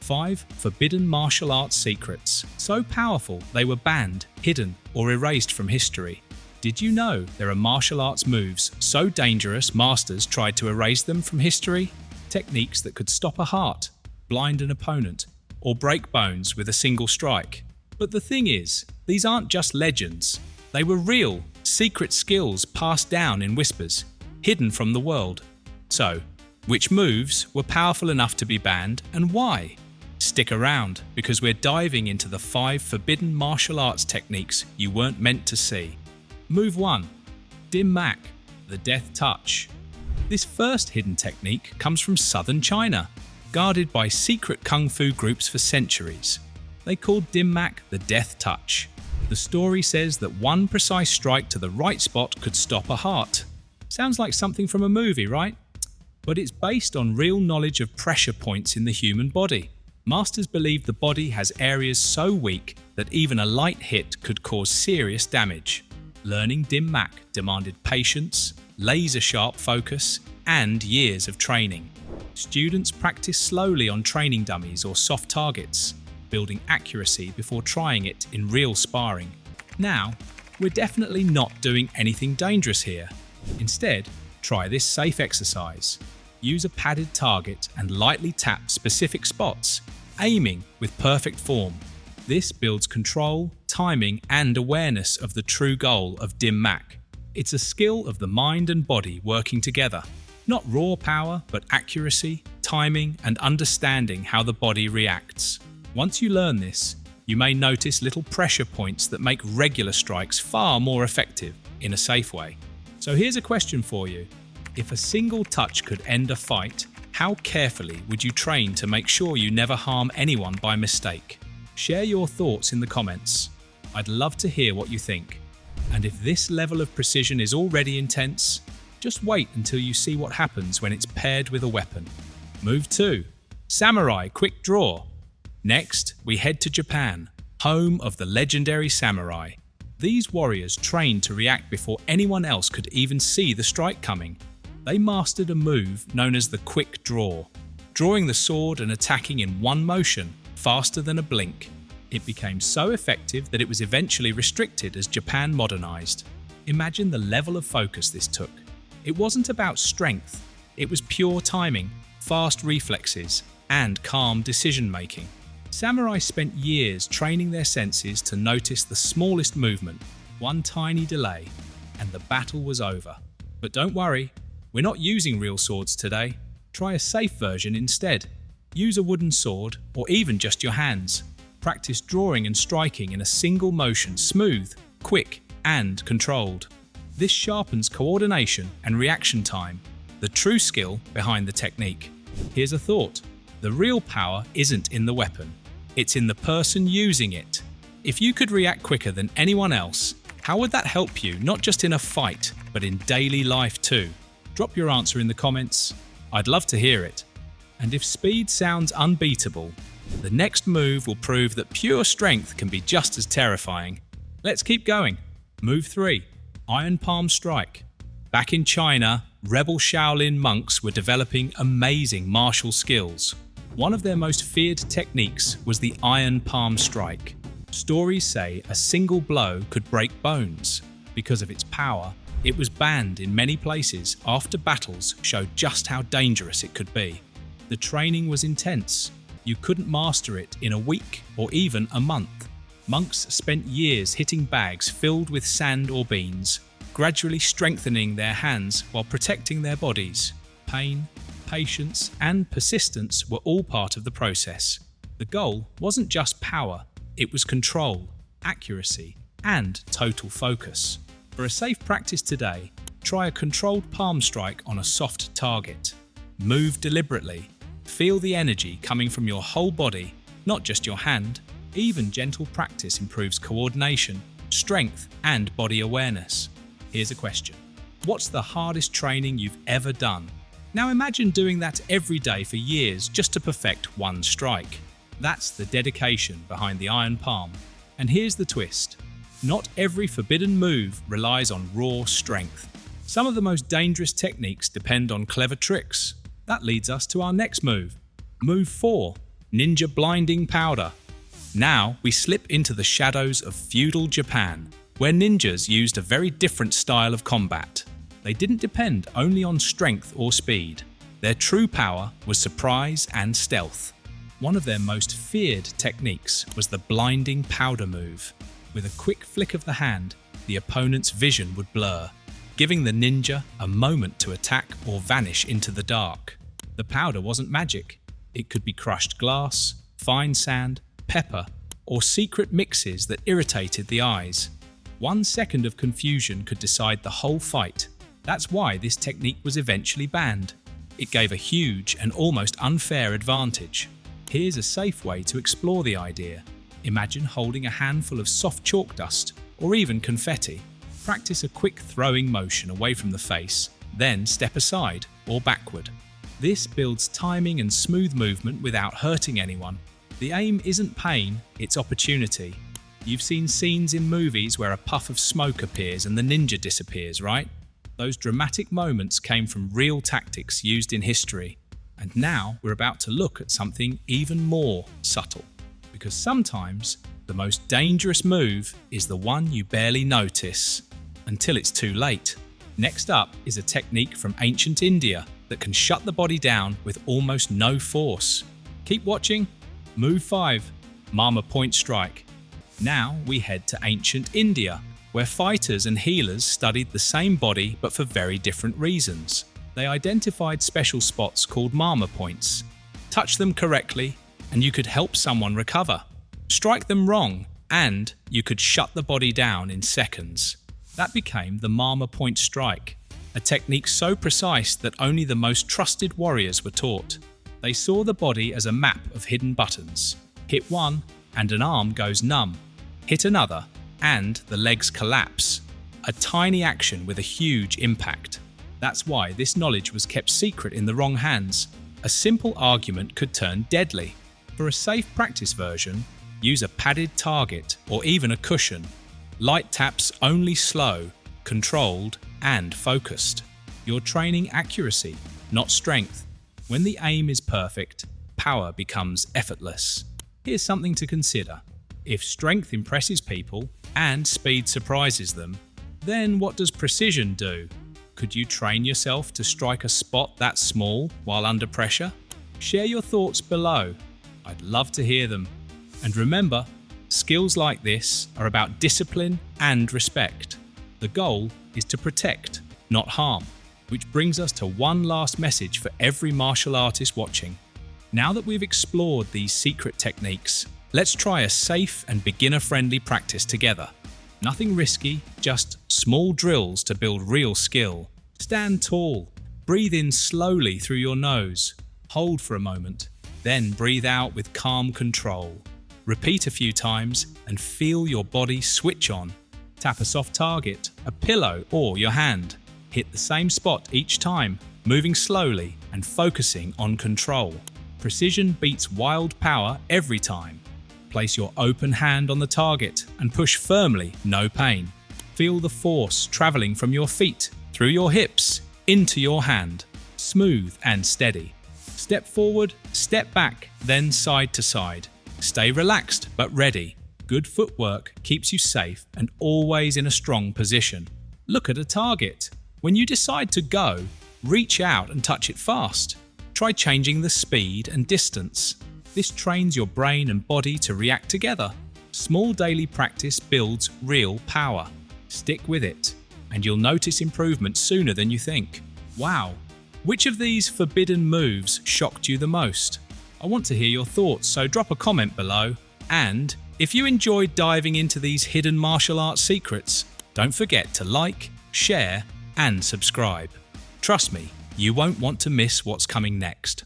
5 forbidden martial arts secrets, so powerful they were banned, hidden, or erased from history. Did you know there are martial arts moves so dangerous masters tried to erase them from history? Techniques that could stop a heart, blind an opponent, or break bones with a single strike. But the thing is, these aren't just legends. They were real, secret skills passed down in whispers, hidden from the world. So, which moves were powerful enough to be banned and why? Stick around, because we're diving into the 5 forbidden martial arts techniques you weren't meant to see. Move 1. Dim Mak, the Death Touch. This first hidden technique comes from southern China, guarded by secret kung fu groups for centuries. They called Dim Mak the Death Touch. The story says that one precise strike to the right spot could stop a heart. Sounds like something from a movie, right? But it's based on real knowledge of pressure points in the human body. Masters believe the body has areas so weak that even a light hit could cause serious damage. Learning Dim Mak demanded patience, laser-sharp focus, and years of training. Students practice slowly on training dummies or soft targets, building accuracy before trying it in real sparring. Now, we're definitely not doing anything dangerous here. Instead, try this safe exercise. Use a padded target and lightly tap specific spots, aiming with perfect form. This builds control, timing, and awareness of the true goal of Dim Mak. It's a skill of the mind and body working together. Not raw power, but accuracy, timing, and understanding how the body reacts. Once you learn this, you may notice little pressure points that make regular strikes far more effective in a safe way. So here's a question for you. If a single touch could end a fight, how carefully would you train to make sure you never harm anyone by mistake? Share your thoughts in the comments. I'd love to hear what you think. And if this level of precision is already intense, just wait until you see what happens when it's paired with a weapon. Move 2. Samurai Quick Draw. Next, we head to Japan, home of the legendary samurai. These warriors trained to react before anyone else could even see the strike coming. They mastered a move known as the quick draw, drawing the sword and attacking in one motion, faster than a blink. It became so effective that it was eventually restricted as Japan modernized. Imagine the level of focus this took. It wasn't about strength, it was pure timing, fast reflexes, and calm decision-making. Samurai spent years training their senses to notice the smallest movement, one tiny delay, and the battle was over. But don't worry, we're not using real swords today. Try a safe version instead. Use a wooden sword, or even just your hands. Practice drawing and striking in a single motion, smooth, quick, and controlled. This sharpens coordination and reaction time, the true skill behind the technique. Here's a thought. The real power isn't in the weapon. It's in the person using it. If you could react quicker than anyone else, how would that help you, not just in a fight, but in daily life too? Drop your answer in the comments. I'd love to hear it. And if speed sounds unbeatable, the next move will prove that pure strength can be just as terrifying. Let's keep going. Move 3. Iron Palm Strike. Back in China, rebel Shaolin monks were developing amazing martial skills. One of their most feared techniques was the Iron Palm Strike. Stories say a single blow could break bones. Because of its power, it was banned in many places after battles showed just how dangerous it could be. The training was intense. You couldn't master it in a week or even a month. Monks spent years hitting bags filled with sand or beans, gradually strengthening their hands while protecting their bodies. Pain, patience, and persistence were all part of the process. The goal wasn't just power, it was control, accuracy, and total focus. For a safe practice today, try a controlled palm strike on a soft target. Move deliberately. Feel the energy coming from your whole body, not just your hand. Even gentle practice improves coordination, strength, and body awareness. Here's a question. What's the hardest training you've ever done? Now imagine doing that every day for years just to perfect one strike. That's the dedication behind the Iron Palm. And here's the twist. Not every forbidden move relies on raw strength. Some of the most dangerous techniques depend on clever tricks. That leads us to our next move. Move 4. ninja blinding powder. Now we slip into the shadows of feudal Japan, where ninjas used a very different style of combat. They didn't depend only on strength or speed. Their true power was surprise and stealth. One of their most feared techniques was the blinding powder move. With a quick flick of the hand, the opponent's vision would blur, giving the ninja a moment to attack or vanish into the dark. The powder wasn't magic. It could be crushed glass, fine sand, pepper, or secret mixes that irritated the eyes. 1 second of confusion could decide the whole fight. That's why this technique was eventually banned. It gave a huge and almost unfair advantage. Here's a safe way to explore the idea. Imagine holding a handful of soft chalk dust, or even confetti. Practice a quick throwing motion away from the face, then step aside or backward. This builds timing and smooth movement without hurting anyone. The aim isn't pain, it's opportunity. You've seen scenes in movies where a puff of smoke appears and the ninja disappears, right? Those dramatic moments came from real tactics used in history. And now we're about to look at something even more subtle. Because sometimes the most dangerous move is the one you barely notice until it's too late. Next up is a technique from ancient India that can shut the body down with almost no force. Keep watching. Move 5, Marma point strike. Now we head to ancient India, where fighters and healers studied the same body but for very different reasons. They identified special spots called Marma points. Touch them correctly and you could help someone recover. Strike them wrong and you could shut the body down in seconds. That became the Marma point strike, a technique so precise that only the most trusted warriors were taught. They saw the body as a map of hidden buttons. Hit one and an arm goes numb. Hit another and the legs collapse. A tiny action with a huge impact. That's why this knowledge was kept secret in the wrong hands. A simple argument could turn deadly. For a safe practice version, use a padded target or even a cushion. Light taps only slow, controlled and focused. You're training accuracy, not strength. When the aim is perfect, power becomes effortless. Here's something to consider. If strength impresses people and speed surprises them, then what does precision do? Could you train yourself to strike a spot that small while under pressure? Share your thoughts below. I'd love to hear them. And remember, skills like this are about discipline and respect. The goal is to protect, not harm. Which brings us to one last message for every martial artist watching. Now that we've explored these secret techniques, let's try a safe and beginner-friendly practice together. Nothing risky, just small drills to build real skill. Stand tall, breathe in slowly through your nose, hold for a moment, then breathe out with calm control. Repeat a few times and feel your body switch on. Tap a soft target, a pillow or your hand. Hit the same spot each time, moving slowly and focusing on control. Precision beats wild power every time. Place your open hand on the target and push firmly, no pain. Feel the force traveling from your feet, through your hips, into your hand. Smooth and steady. Step forward, step back, then side to side. Stay relaxed but ready. Good footwork keeps you safe and always in a strong position. Look at a target. When you decide to go, reach out and touch it fast. Try changing the speed and distance. This trains your brain and body to react together. Small daily practice builds real power. Stick with it, and you'll notice improvement sooner than you think. Wow! Which of these forbidden moves shocked you the most? I want to hear your thoughts, so drop a comment below. And if you enjoyed diving into these hidden martial arts secrets, don't forget to like, share, and subscribe. Trust me, you won't want to miss what's coming next.